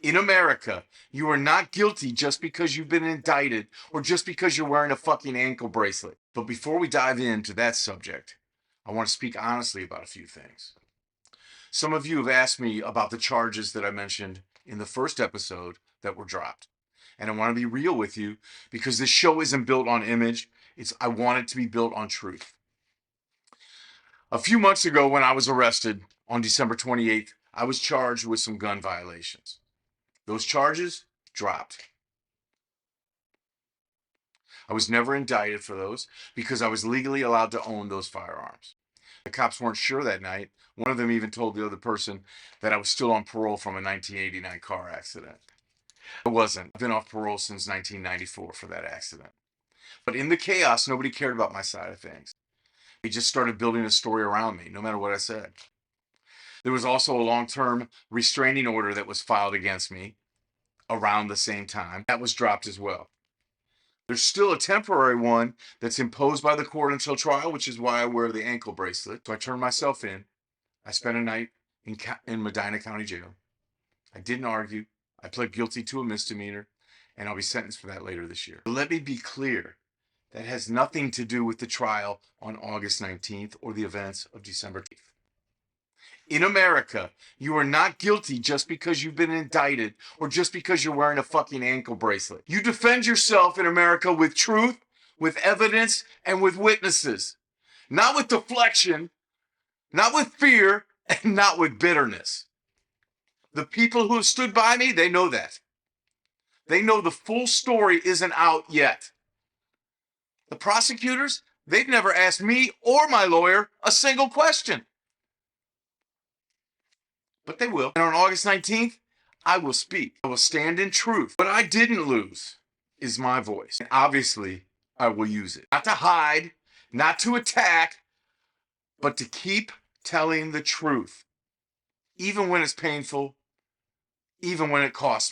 In America, you are not guilty just because you've been indicted or just because you're wearing a fucking ankle bracelet. But before we dive into that subject, I want to speak honestly about a few things. Some of you have asked me about the charges that I mentioned in the first episode that were dropped. And I want to be real with you because this show isn't built on image. I want it to be built on truth. A few months ago when I was arrested on December 28th, I was charged with some gun violations. Those charges dropped. I was never indicted for those because I was legally allowed to own those firearms. The cops weren't sure that night. One of them even told the other person that I was still on parole from a 1989 car accident. I wasn't. I've been off parole since 1994 for that accident. But in the chaos, nobody cared about my side of things. They just started building a story around me, no matter what I said. There was also a long-term restraining order that was filed against me around the same time. That was dropped as well. There's still a temporary one that's imposed by the court until trial, which is why I wear the ankle bracelet. So I turned myself in. I spent a night in Medina County Jail. I didn't argue. I pled guilty to a misdemeanor, and I'll be sentenced for that later this year. Let me be clear. That has nothing to do with the trial on August 19th or the events of December 10th. In America, you are not guilty just because you've been indicted or just because you're wearing a fucking ankle bracelet. You defend yourself in America with truth, with evidence, and with witnesses. Not with deflection, not with fear, and not with bitterness. The people who have stood by me, they know that. They know the full story isn't out yet. The prosecutors, they've never asked me or my lawyer a single question. But they will. And on August 19th, I will speak. I will stand in truth. What I didn't lose is my voice. And obviously, I will use it. Not to hide, not to attack, but to keep telling the truth. Even when it's painful, even when it costs me.